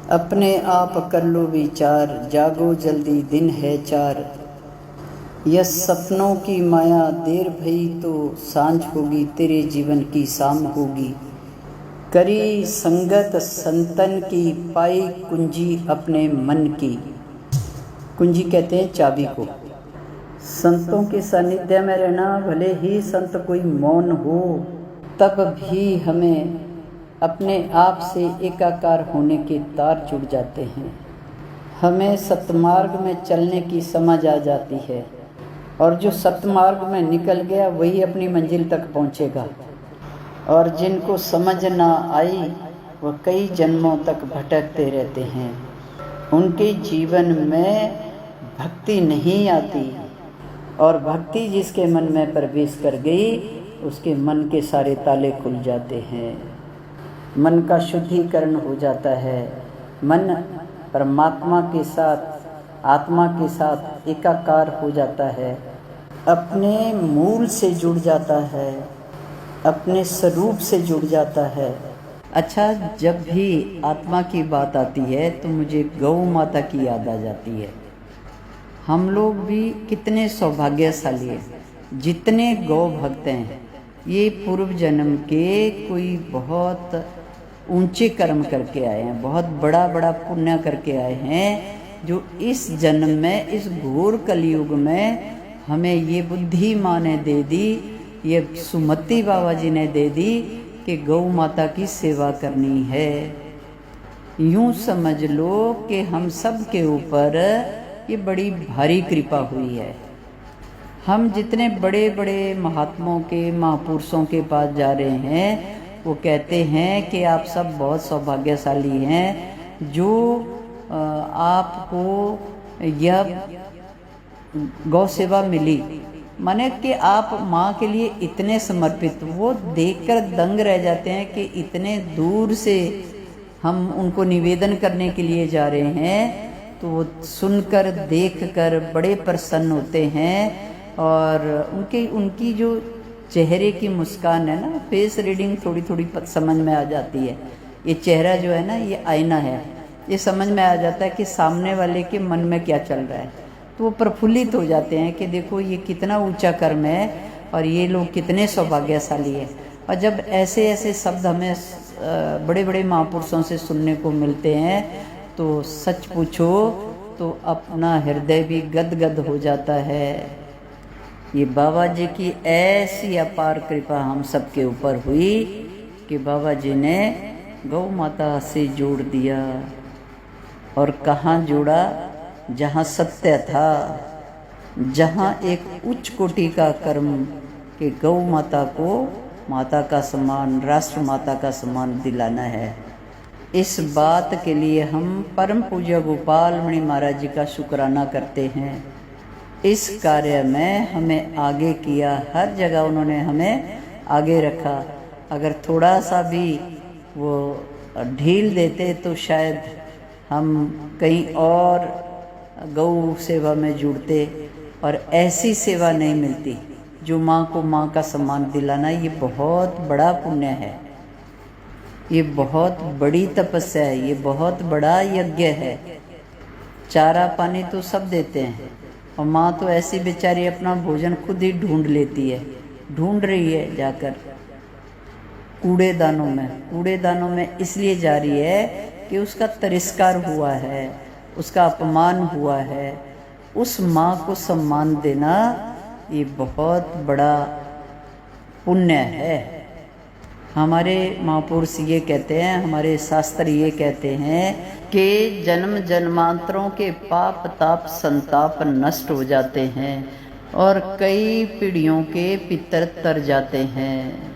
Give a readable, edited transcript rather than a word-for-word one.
अपने आप कर लो विचार, जागो जल्दी दिन है चार। यह सपनों की माया, देर भई तो सांझ होगी, तेरे जीवन की शाम होगी। करी संगत संतन की, पाई कुंजी अपने मन की। कुंजी कहते हैं चाबी को। संतों के सानिध्य में रहना, भले ही संत कोई मौन हो, तब भी हमें अपने आप से एकाकार होने के तार जुड़ जाते हैं। हमें सतमार्ग में चलने की समझ आ जाती है, और जो सतमार्ग में निकल गया वही अपनी मंजिल तक पहुंचेगा। और जिनको समझ ना आई वह कई जन्मों तक भटकते रहते हैं। उनके जीवन में भक्ति नहीं आती, और भक्ति जिसके मन में प्रवेश कर गई उसके मन के सारे ताले खुल जाते हैं। मन का शुद्धिकरण हो जाता है। मन परमात्मा के साथ, आत्मा के साथ एकाकार हो जाता है, अपने मूल से जुड़ जाता है, अपने स्वरूप से जुड़ जाता है। अच्छा, जब भी आत्मा की बात आती है तो मुझे गौ माता की याद आ जाती है। हम लोग भी कितने सौभाग्यशाली हैं, जितने गौ भक्त हैं। ये पूर्व जन्म के कोई बहुत ऊंचे कर्म करके आए हैं, बहुत बड़ा बड़ा पुण्य करके आए हैं, जो इस जन्म में, इस घोर कलयुग में हमें ये बुद्धि माँ ने दे दी, ये सुमति बाबा जी ने दे दी कि गौ माता की सेवा करनी है। यूं समझ लो कि हम सब के ऊपर ये बड़ी भारी कृपा हुई है। हम जितने बड़े बड़े महात्माओं के, महापुरुषों के पास जा रहे हैं, वो कहते हैं कि आप सब बहुत सौभाग्यशाली हैं, जो आपको यह गौ सेवा मिली। माने कि आप माँ के लिए इतने समर्पित, वो देखकर दंग रह जाते हैं कि इतने दूर से हम उनको निवेदन करने के लिए जा रहे हैं। तो वो सुनकर, देखकर बड़े प्रसन्न होते हैं, और उनकी जो चेहरे की मुस्कान है ना, फेस रीडिंग थोड़ी थोड़ी समझ में आ जाती है। ये चेहरा जो है ना, ये आईना है, ये समझ में आ जाता है कि सामने वाले के मन में क्या चल रहा है। तो वो प्रफुल्लित हो जाते हैं कि देखो ये कितना ऊंचा कर्म है, और ये लोग कितने सौभाग्यशाली है। और जब ऐसे ऐसे शब्द हमें बड़े बड़े महापुरुषों से सुनने को मिलते हैं, तो सच पूछो तो अपना हृदय भी गदगद हो जाता है। ये बाबा जी की ऐसी अपार कृपा हम सब के ऊपर हुई कि बाबा जी ने गौ माता से जोड़ दिया। और कहाँ जोड़ा? जहाँ सत्य था, जहाँ एक उच्च कोटि का कर्म कि गौ माता को माता का सम्मान, राष्ट्र माता का सम्मान दिलाना है। इस बात के लिए हम परम पूज्य गोपाल मणि महाराज जी का शुक्राना करते हैं। इस कार्य में हमें आगे किया, हर जगह उन्होंने हमें आगे रखा। अगर थोड़ा सा भी वो ढील देते तो शायद हम कहीं और गौ सेवा में जुड़ते, और ऐसी सेवा नहीं मिलती। जो माँ को माँ का सम्मान दिलाना, ये बहुत बड़ा पुण्य है, ये बहुत बड़ी तपस्या है, ये बहुत बड़ा यज्ञ है। चारा पानी तो सब देते हैं, और माँ तो ऐसी बेचारी अपना भोजन खुद ही ढूंढ लेती है, ढूंढ रही है जाकर कूड़ेदानों में इसलिए जा रही है कि उसका तिरस्कार हुआ है, उसका अपमान हुआ है। उस माँ को सम्मान देना ये बहुत बड़ा पुण्य है। हमारे महापुरुष ये कहते हैं, हमारे शास्त्र ये कहते हैं कि जन्म जन्मांतरों के पाप ताप संताप नष्ट हो जाते हैं, और कई पीढ़ियों के पितर तर जाते हैं।